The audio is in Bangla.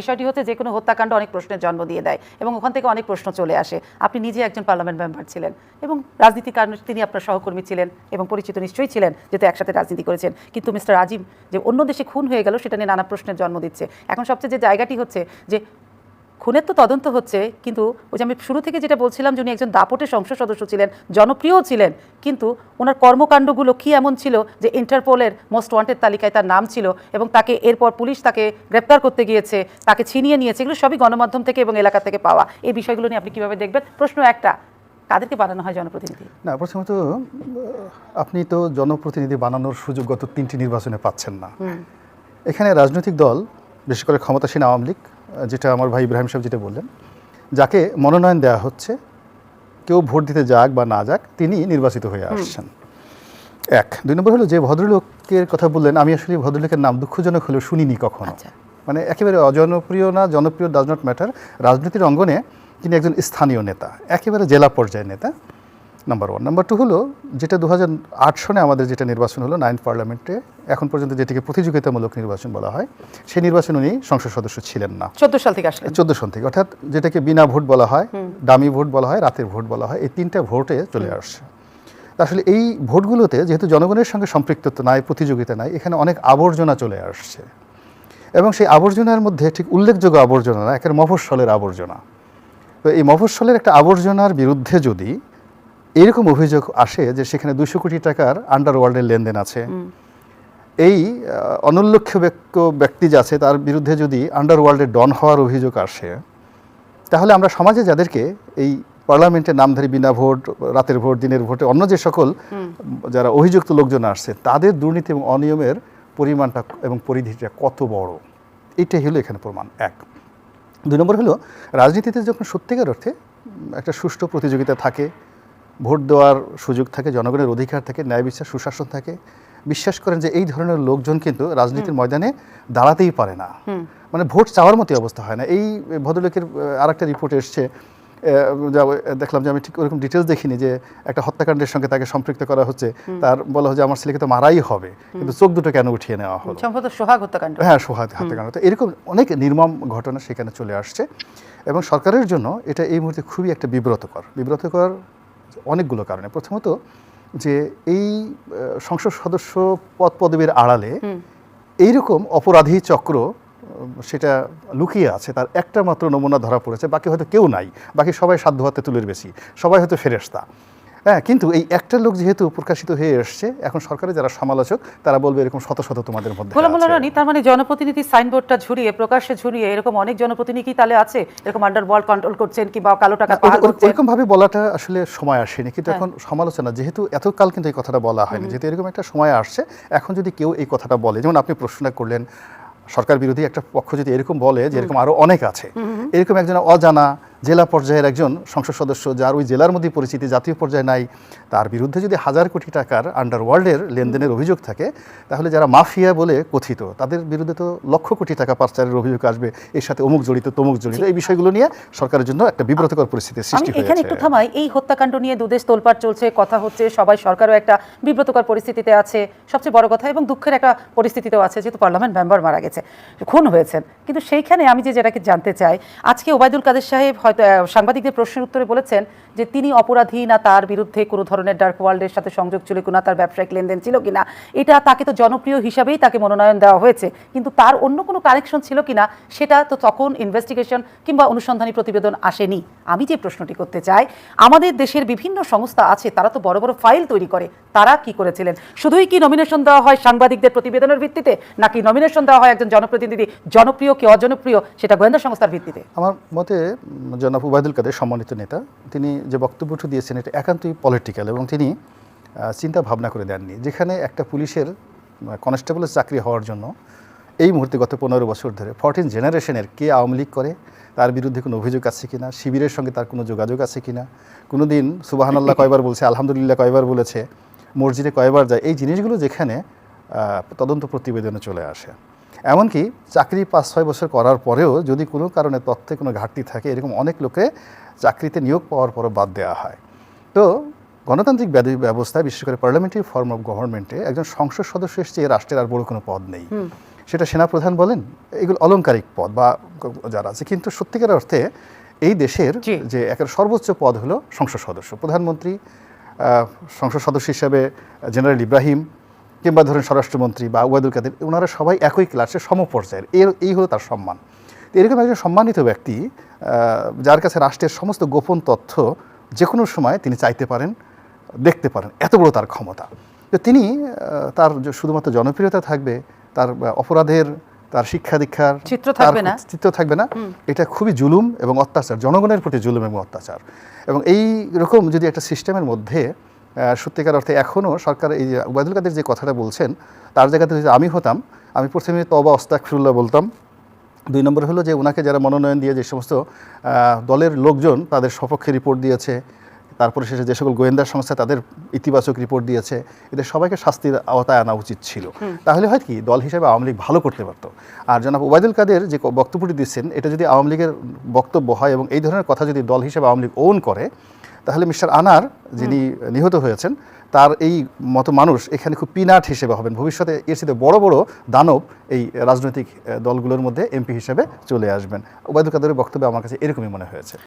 বিষয়টি হচ্ছে যে কোনো হত্যাকাণ্ড অনেক প্রশ্নের জন্ম দিয়ে দেয় এবং ওখান থেকে অনেক প্রশ্ন চলে আসে। আপনি নিজে একজন পার্লামেন্ট মেম্বার ছিলেন এবং রাজনীতির কারণে তিনি আপনার সহকর্মী ছিলেন এবং পরিচিত নিশ্চয়ই ছিলেন, যেহেতু একসাথে রাজনীতি করেছেন। কিন্তু মিস্টার আজিম যে অন্য দেশে খুন হয়ে গেল সেটা নিয়ে নানা প্রশ্নের জন্ম দিচ্ছে। এখন সবচেয়ে যে জায়গাটি হচ্ছে যে খুনের তো তদন্ত হচ্ছে, কিন্তু ওই যে আমি শুরু থেকে যেটা বলছিলাম যে উনি একজন দাপটে সংসদ সদস্য ছিলেন, জনপ্রিয়ও ছিলেন, কিন্তু ওনার কর্মকাণ্ডগুলো কি এমন ছিল যে ইন্টারপোলের মোস্ট ওয়ান্টেড তালিকায় তার নাম ছিল এবং তাকে এরপর পুলিশ তাকে গ্রেপ্তার করতে গিয়েছে, তাকে ছিনিয়ে নিয়েছে। এগুলো সবই গণমাধ্যম থেকে এবং এলাকা থেকে পাওয়া। এই বিষয়গুলো নিয়ে আপনি কীভাবে দেখবেন? প্রশ্ন একটা, কাদেরকে বানানো হয় জনপ্রতিনিধি? না, প্রথমত আপনি তো জনপ্রতিনিধি বানানোর সুযোগ গত 3টি নির্বাচনে পাচ্ছেন না। এখানে রাজনৈতিক দল, বিশেষ করে ক্ষমতাসীন আওয়ামী লীগ, যেটা আমার ভাই ইব্রাহিম সাহেব যেটা বললেন, যাকে মনোনয়ন দেওয়া হচ্ছে, কেউ ভোট দিতে যাক বা না যাক, তিনি নির্বাচিত হয়ে আসছেন। 1 2 নম্বর হলো যে ভদ্রলোকের কথা বললেন, আমি আসলে ভদ্রলোকের নাম দুঃখজনক হলেও শুনিনি কখনো। মানে একেবারে অজনপ্রিয় না, জনপ্রিয় ডাজ নট ম্যাটার। রাজনীতির অঙ্গনে তিনি একজন স্থানীয় নেতা, একেবারে জেলা পর্যায়ের নেতা, নাম্বার 1। নাম্বার 2 হলো যেটা 2008 সনে আমাদের যেটা নির্বাচন হলো 9th পার্লামেন্টে, এখন পর্যন্ত যেটিকে প্রতিযোগিতামূলক নির্বাচন বলা হয়, সেই নির্বাচন উনি সংসদ সদস্য ছিলেন না। 14 সাল থেকে আসলেন। 14 সাল থেকে, অর্থাৎ যেটাকে বিনা ভোট বলা হয়, ডামি ভোট বলা হয়, রাতের ভোট বলা হয়, এই 3টা ভোটে চলে আসছে। আসলে এই ভোটগুলোতে যেহেতু জনগণের সঙ্গে সম্পৃক্ততা নাই, প্রতিযোগিতা নাই, এখানে অনেক আবর্জনা চলে আসছে এবং সেই আবর্জনার মধ্যে ঠিক উল্লেখযোগ্য আবর্জনা না, একের মফস্বলের আবর্জনা। তো এই মফস্বলের একটা আবর্জনার বিরুদ্ধে যদি এরকম অভিযোগ আসে যে সেখানে 200 কোটি টাকার আন্ডারওয়ার্ল্ডের লেনদেন আছে, এই অনুল্লেখ্য ব্যক্তি যে আছে তার বিরুদ্ধে যদি আন্ডারওয়ার্ল্ডের ডন হওয়ার অভিযোগ আসে, তাহলে আমরা সমাজে যাদেরকে এই পার্লামেন্টে নামধারী বিনা ভোট, রাতের ভোট, দিনের ভোটে অন্য যে সকল যারা অভিযুক্ত লোকজন আসছে, তাদের দুর্নীতি এবং অনিয়মের পরিমাণটা এবং পরিধিটা কত বড়, এইটাই হলো এখানে প্রমাণ। 1 2 নম্বর হলো রাজনীতিতে যখন সত্যিকার অর্থে একটা সুষ্ঠু প্রতিযোগিতা থাকে, ভোট দেওয়ার সুযোগ থাকে, জনগণের অধিকার থাকে, ন্যায় বিচার, সুশাসন থাকে, বিশ্বাস করেন যে এই ধরনের লোকজন কিন্তু রাজনীতির ময়দানে দাঁড়াতেই পারে না, মানে ভোট চাওয়ার মতো অবস্থা হয় না। এই ভদ্রলোকের আরেকটা রিপোর্ট এসছে, দেখলাম যে আমি ঠিক ওরকম ডিটেলস দেখিনি, যে একটা হত্যাকাণ্ডের সঙ্গে তাকে সম্পৃক্ত করা হচ্ছে, তার বলা হচ্ছে আমার ছেলেকে তো মারাই হবে, কিন্তু চোখ দুটো কেন উঠিয়ে নেওয়া হলো? সম্ভবত সোহাগ হত্যাকাণ্ড। হ্যাঁ, সোহাগ হত্যাকাণ্ড। তো এরকম অনেক নির্মম ঘটনা সেখানে চলে আসছে এবং সরকারের জন্য এটা এই মুহূর্তে খুবই একটা বিব্রতকর অনেকগুলো কারণে। প্রথমত যে এই সংসদ সদস্য পদ পদবীর আড়ালে এইরকম অপরাধী চক্র সেটা লুকিয়ে আছে, তার একটা মাত্র নমুনা ধরা পড়েছে, বাকি হয়তো কেউ নাই, বাকি সবাই সাধ্য হাতে তুলের বেশি, সবাই হয়তো ফেরেশতা। হ্যাঁ, কিন্তু এই একটা লোক যেহেতু প্রকাশিত হয়ে এসছে, এখন সরকারের যারা সমালোচক তারা বলবে এরকম শত শত তোমাদের মধ্যে আছে। তার মানে জনপ্রতিনিধি সাইনবোর্ডটা ঝুরিয়ে, প্রকাশ্যে ঝুরিয়ে এরকম অনেক জনপ্রতিনিধি তাহলে আছে এরকম আন্ডারওয়ার্ল্ড কন্ট্রোল করছেন কিংবা কালো টাকা পাচার করছেন। এরকম ভাবে বলাটা আসলে সময় আসেনি, কিন্তু এখন সমালোচনা যেহেতু এতকাল কিন্তু এই কথাটা বলা হয়নি, যেহেতু এরকম একটা সময় আসছে, এখন যদি কেউ এই কথাটা বলে, যেমন আপনি প্রশ্ন করলেন সরকার বিরোধী একটা পক্ষ যদি এরকম বলে যে এরকম আরো অনেক আছে, এরকম একজন অজানা জেলা পর্যায়ের একজন সংসদ সদস্য যার ওই জেলার মধ্যে পরিচিতি জাতীয় পর্যায়ে নাই, তার বিরুদ্ধে যদি 1000 কোটি টাকার আন্ডারওয়ার্ল্ডের লেনদেনের অভিযোগ থাকে, তাহলে যারা মাফিয়া বলে কথিত তাদের বিরুদ্ধে তো লক্ষ কোটি টাকা পাচারের অভিযোগ আসবে, এর সাথে অমুক জড়িত তমুক জড়িত। এই বিষয়গুলো নিয়ে সরকারের জন্য একটা বিব্রতকর পরিস্থিতির সৃষ্টি হয়েছে। এখানে একটু থামাই, এই হত্যাকাণ্ড নিয়ে দুদেশ তোলপাড় চলছে, কথা হচ্ছে, সবাই, সরকারও একটা বিব্রতকর পরিস্থিতিতে আছে, সবচেয়ে বড় কথা, এবং দুঃখের একটা পরিস্থিতিতেও আছে যেহেতু পার্লামেন্ট মেম্বার মারা গেছে, খুন হয়েছেন। কিন্তু সেইখানে আমি যেটাকে জানতে চাই, আজকে ওবায়দুল কাদের সাহেব হয়তো সাংবাদিকদের প্রশ্নের উত্তরে বলেছেন যে তিনি অপরাধী না, তার বিরুদ্ধে কোনো ধরনের ডার্ক ওয়ার্ল্ডের সাথে সংযোগ ছিল কিনা, তার ব্যবসায়িক লেনদেন ছিল কিনা, এটা তাকে তো জনপ্রিয় হিসাবেই তাকে মনোনয়ন দেওয়া হয়েছে, কিন্তু তার অন্য কোনো কানেকশন ছিল কিনা সেটা তো তখন ইনভেস্টিগেশন কিংবা অনুসন্ধানী প্রতিবেদন আসেনি। আমি যে প্রশ্নটি করতে চাই, আমাদের দেশের বিভিন্ন সংস্থা আছে, তারা তো বড় বড় ফাইল তৈরি করে, তারা কি করেছিলেন? শুধুই কি নমিনেশন দেওয়া হয় সাংবাদিকদের প্রতিবেদনের ভিত্তিতে, নাকি নমিনেশন দেওয়া হয় একজন জনপ্রতিনিধি, জনপ্রিয় কি অজনপ্রিয় সেটা গোয়েন্দা সংস্থার ভিত্তিতে? আমার মতে জনাব ওবায়দুল কাদের সম্মানিত নেতা, তিনি যে বক্তব্যটি দিয়েছেন এটা একান্তই পলিটিক্যাল এবং তিনি চিন্তা ভাবনা করে দেননি। যেখানে একটা পুলিশের কনস্টেবলের চাকরি হওয়ার জন্য এই মুহূর্তে গত 15 বছর ধরে 14 জেনারেশনের কে আওয়ামী লীগ করে, তার বিরুদ্ধে কোনো অভিযোগ আছে কিনা, শিবিরের সঙ্গে তার কোনো যোগাযোগ আছে কিনা, কোনো দিন সুবহানাল্লাহ কয়বার বলছে, আলহামদুলিল্লাহ কয়বার বলেছে, মসজিদে কয়বার যায়, এই জিনিসগুলো যেখানে তদন্ত প্রতিবেদনে চলে আসে। এমনকি চাকরি 5-6 বছর করার পরেও যদি কোনো কারণে তথ্যে কোনো ঘাটতি থাকে, এরকম অনেক লোকে চাকরিতে নিয়োগ পাওয়ার পরও বাদ দেওয়া হয়। তো গণতান্ত্রিক ব্যবস্থায়, বিশেষ করে পার্লামেন্টারি ফর্ম অফ গভর্নমেন্টে একজন সংসদ সদস্যের চেয়ে রাষ্ট্রের আর বড় কোনো পদ নেই। সেটা সেনাপ্রধান বলেন, এগুলো অলংকারিক পদ বা যারা আছে, কিন্তু সত্যিকার অর্থে এই দেশের জি। যে একের সর্বোচ্চ পদ হলো সংসদ সদস্য। প্রধানমন্ত্রী, সংসদ সদস্য হিসাবে জেনারেল ইব্রাহিম, কিংবা ধরেন স্বরাষ্ট্রমন্ত্রী বা ওবায়দুল কাদের, ওনারা সবাই একই ক্লাসে সমপর্যায়ের, এই হলো তার সম্মান। তো এরকম একজন সম্মানিত ব্যক্তি, যার কাছে রাষ্ট্রের সমস্ত গোপন তথ্য যে কোনো সময় তিনি চাইতে পারেন, দেখতে পারেন, এত বড় তার ক্ষমতা। তো তিনি তার শুধুমাত্র জনপ্রিয়তা থাকবে, তার অপরাধের, তার শিক্ষা দীক্ষার চিত্র থাকবে না। চিত্র থাকবে না। এটা খুবই জুলুম এবং অত্যাচার, জনগণের প্রতি জুলুম এবং অত্যাচার। এবং এই রকম যদি একটা সিস্টেমের মধ্যে সত্যিকার অর্থে এখনও সরকার, এই যে ওবায়দুল কাদের যে কথাটা বলছেন, তার জায়গাতে যদি আমি হতাম, আমি প্রথমে তওবা আস্তাগফিরুল্লাহ বলতাম। 2 নম্বর হলো যে ওনাকে যারা মনোনয়ন দিয়ে যে সমস্ত দলের লোকজন তাদের সপক্ষে রিপোর্ট দিয়েছে, তারপরে শেষে যে সকল গোয়েন্দা সংস্থা তাদের ইতিবাচক রিপোর্ট দিয়েছে, এদের সবাইকে শাস্তির আওতায় আনা উচিত ছিল। তাহলে হয় কি, দল হিসেবে আওয়ামী লীগ ভালো করতে পারতো। আর জনাব ওবায়দুল কাদের যে বক্তব্যটি দিচ্ছেন, এটা যদি আওয়ামী লীগের বক্তব্য হয় এবং এই ধরনের কথা যদি দল হিসেবে আওয়ামী লীগ ওন করে, তাহলে মিস্টার আনার, যিনি নিহত হয়েছেন, তার এই মতো মানুষ এখানে খুব পিনাট হিসেবে হবেন। ভবিষ্যতে এর সাথে বড় বড় দানব এই রাজনৈতিক দলগুলোর মধ্যে এমপি হিসেবে চলে আসবেন। ওবায়দুল কাদেরের বক্তব্য আমার কাছে এরকমই মনে হয়েছে।